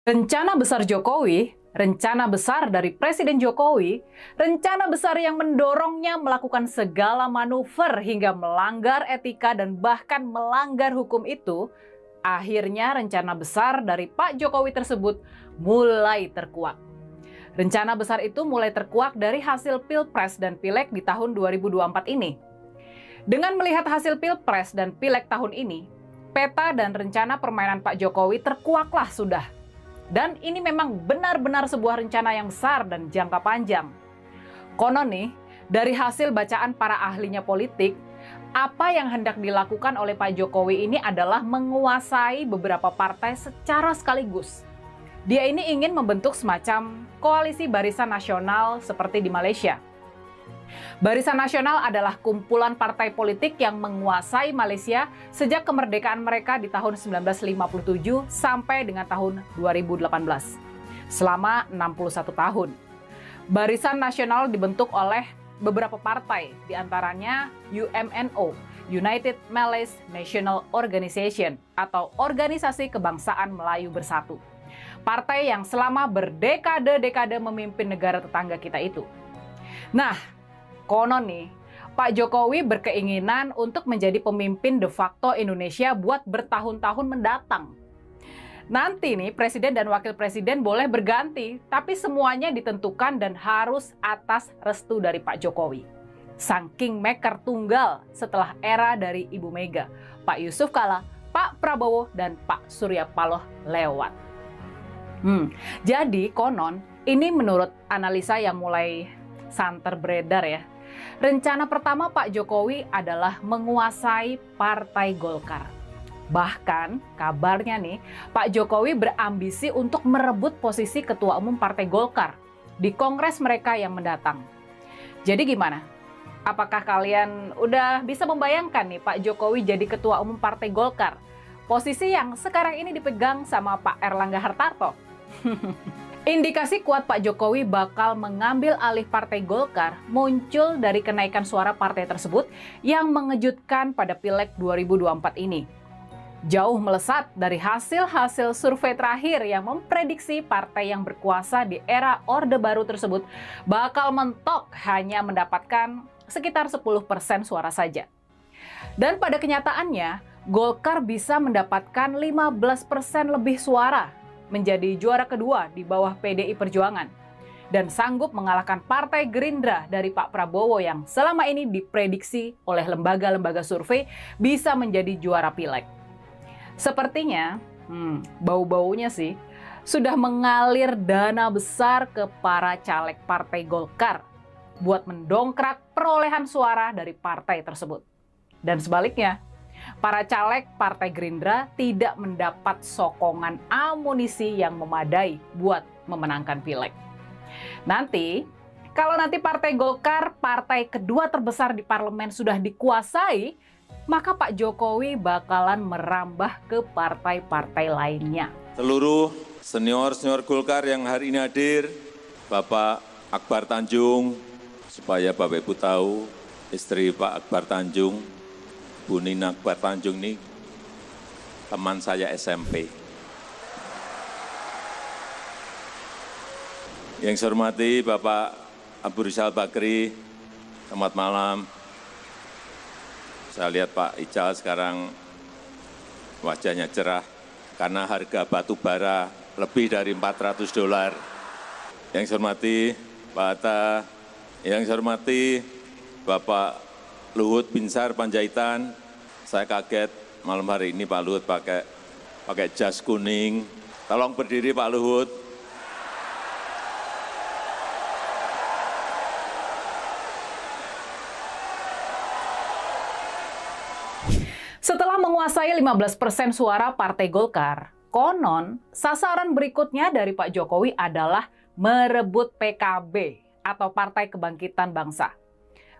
Rencana besar Jokowi, rencana besar dari Presiden Jokowi, rencana besar yang mendorongnya melakukan segala manuver hingga melanggar etika dan bahkan melanggar hukum itu, akhirnya rencana besar dari Pak Jokowi tersebut mulai terkuak. Rencana besar itu mulai terkuak dari hasil Pilpres dan Pileg di tahun 2024 ini. Dengan melihat hasil Pilpres dan Pileg tahun ini, peta dan rencana permainan Pak Jokowi terkuaklah sudah. Dan ini memang benar-benar sebuah rencana yang besar dan jangka panjang. Konon nih, dari hasil bacaan para ahlinya politik, apa yang hendak dilakukan oleh Pak Jokowi ini adalah menguasai beberapa partai secara sekaligus. Dia ini ingin membentuk semacam koalisi barisan nasional seperti di Malaysia. Barisan Nasional adalah kumpulan partai politik yang menguasai Malaysia sejak kemerdekaan mereka di tahun 1957 sampai dengan tahun 2018. Selama 61 tahun. Barisan Nasional dibentuk oleh beberapa partai, diantaranya UMNO, United Malays National Organization, atau Organisasi Kebangsaan Melayu Bersatu. Partai yang selama berdekade-dekade memimpin negara tetangga kita itu. Nah, konon nih, Pak Jokowi berkeinginan untuk menjadi pemimpin de facto Indonesia buat bertahun-tahun mendatang. Nanti nih, presiden dan wakil presiden boleh berganti, tapi semuanya ditentukan dan harus atas restu dari Pak Jokowi. Saking maker tunggal setelah era dari Ibu Mega, Pak Yusuf Kala, Pak Prabowo, dan Pak Surya Paloh lewat. Jadi konon, ini menurut analisa yang mulai santer beredar ya. Rencana pertama Pak Jokowi adalah menguasai Partai Golkar. Bahkan kabarnya nih, Pak Jokowi berambisi untuk merebut posisi Ketua Umum Partai Golkar di Kongres mereka yang mendatang. Jadi gimana? Apakah kalian udah bisa membayangkan nih Pak Jokowi jadi Ketua Umum Partai Golkar? Posisi yang sekarang ini dipegang sama Pak Erlangga Hartarto. Indikasi kuat Pak Jokowi bakal mengambil alih Partai Golkar muncul dari kenaikan suara partai tersebut yang mengejutkan pada Pileg 2024 ini. Jauh melesat dari hasil-hasil survei terakhir yang memprediksi partai yang berkuasa di era Orde Baru tersebut bakal mentok hanya mendapatkan sekitar 10% suara saja. Dan pada kenyataannya, Golkar bisa mendapatkan 15% lebih suara, menjadi juara kedua di bawah PDI Perjuangan dan sanggup mengalahkan Partai Gerindra dari Pak Prabowo yang selama ini diprediksi oleh lembaga-lembaga survei bisa menjadi juara Pileg. Sepertinya, bau-baunya sih, sudah mengalir dana besar ke para caleg Partai Golkar buat mendongkrak perolehan suara dari partai tersebut. Dan sebaliknya, para caleg Partai Gerindra tidak mendapat sokongan amunisi yang memadai buat memenangkan Pileg. Nanti, kalau nanti Partai Golkar, partai kedua terbesar di parlemen sudah dikuasai, maka Pak Jokowi bakalan merambah ke partai-partai lainnya. Seluruh senior-senior Golkar yang hari ini hadir, Bapak Akbar Tanjung, supaya Bapak Ibu tahu, istri Pak Akbar Tanjung, Bu Nina Akbar Tanjung ini teman saya SMP. Yang saya hormati Bapak Abu Rizal Bakri, selamat malam. Saya lihat Pak Ical sekarang wajahnya cerah karena harga batu bara lebih dari $400. Yang saya hormati Pak Hatta, yang saya hormati Bapak Luhut Binsar Panjaitan, saya kaget malam hari ini Pak Luhut pakai jas kuning. Tolong berdiri Pak Luhut. Setelah menguasai 15% suara Partai Golkar, konon sasaran berikutnya dari Pak Jokowi adalah merebut PKB atau Partai Kebangkitan Bangsa.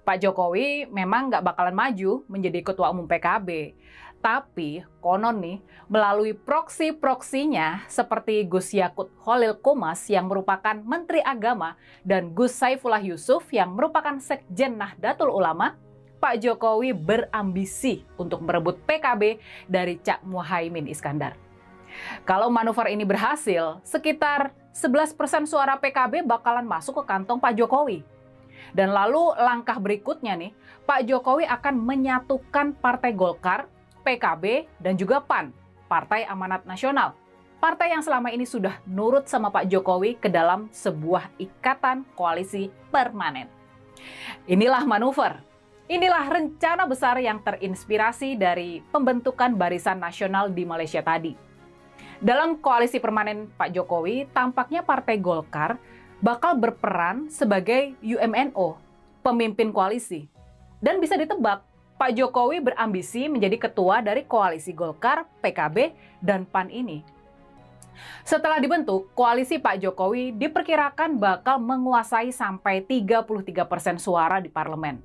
Pak Jokowi memang nggak bakalan maju menjadi ketua umum PKB. Tapi konon nih, melalui proksi-proksinya seperti Gus Yakut Khalil Qomas yang merupakan Menteri Agama dan Gus Saifullah Yusuf yang merupakan Sekjen Nahdlatul Ulama, Pak Jokowi berambisi untuk merebut PKB dari Cak Muhaimin Iskandar. Kalau manuver ini berhasil, sekitar 11% suara PKB bakalan masuk ke kantong Pak Jokowi. Dan lalu langkah berikutnya nih, Pak Jokowi akan menyatukan Partai Golkar, PKB, dan juga PAN, Partai Amanat Nasional. Partai yang selama ini sudah nurut sama Pak Jokowi ke dalam sebuah ikatan koalisi permanen. Inilah manuver. Inilah rencana besar yang terinspirasi dari pembentukan Barisan Nasional di Malaysia tadi. Dalam koalisi permanen Pak Jokowi, tampaknya Partai Golkar bakal berperan sebagai UMNO, pemimpin koalisi. Dan bisa ditebak, Pak Jokowi berambisi menjadi ketua dari koalisi Golkar, PKB, dan PAN ini. Setelah dibentuk, koalisi Pak Jokowi diperkirakan bakal menguasai sampai 33% suara di parlemen.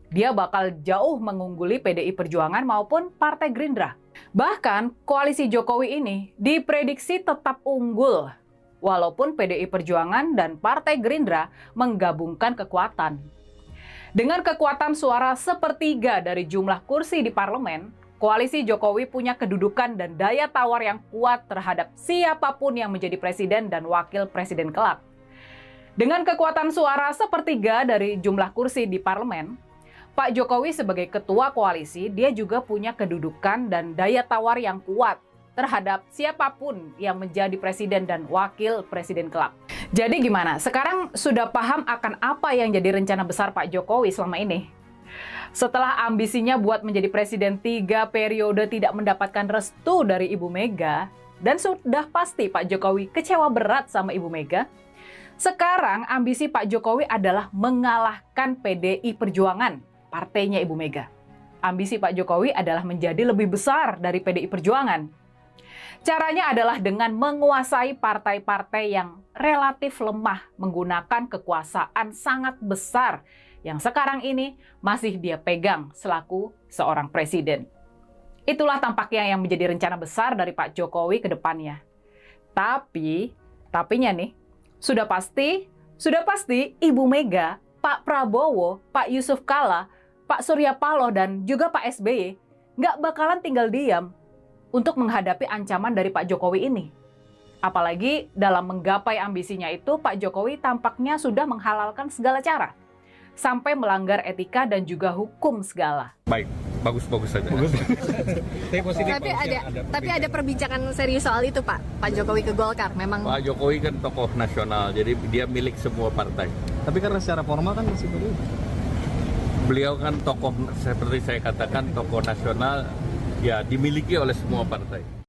Dia bakal jauh mengungguli PDI Perjuangan maupun Partai Gerindra. Bahkan, koalisi Jokowi ini diprediksi tetap unggul, walaupun PDI Perjuangan dan Partai Gerindra menggabungkan kekuatan. Dengan kekuatan suara sepertiga dari jumlah kursi di parlemen, koalisi Jokowi punya kedudukan dan daya tawar yang kuat terhadap siapapun yang menjadi presiden dan wakil presiden kelak. Dengan kekuatan suara sepertiga dari jumlah kursi di parlemen, Pak Jokowi sebagai ketua koalisi, dia juga punya kedudukan dan daya tawar yang kuat terhadap siapapun yang menjadi presiden dan wakil presiden kelak. Jadi gimana? Sekarang sudah paham akan apa yang jadi rencana besar Pak Jokowi selama ini? Setelah ambisinya buat menjadi presiden 3 periode tidak mendapatkan restu dari Ibu Mega, dan sudah pasti Pak Jokowi kecewa berat sama Ibu Mega, sekarang ambisi Pak Jokowi adalah mengalahkan PDI Perjuangan, partainya Ibu Mega. Ambisi Pak Jokowi adalah menjadi lebih besar dari PDI Perjuangan. Caranya adalah dengan menguasai partai-partai yang relatif lemah menggunakan kekuasaan sangat besar yang sekarang ini masih dia pegang selaku seorang presiden. Itulah tampaknya yang menjadi rencana besar dari Pak Jokowi ke depannya. Tapinya nih, sudah pasti Ibu Mega, Pak Prabowo, Pak Yusuf Kalla, Pak Surya Paloh, dan juga Pak SBY nggak bakalan tinggal diam untuk menghadapi ancaman dari Pak Jokowi ini. Apalagi dalam menggapai ambisinya itu, Pak Jokowi tampaknya sudah menghalalkan segala cara, sampai melanggar etika dan juga hukum segala. Baik, bagus-bagus saja. Tapi ada perbincangan serius soal itu, Pak Jokowi ke Golkar. Memang Pak Jokowi kan tokoh nasional, jadi dia milik semua partai. Tapi karena secara formal kan masih perlu. Beliau kan tokoh, seperti saya katakan, tokoh nasional, ya dimiliki oleh semua partai.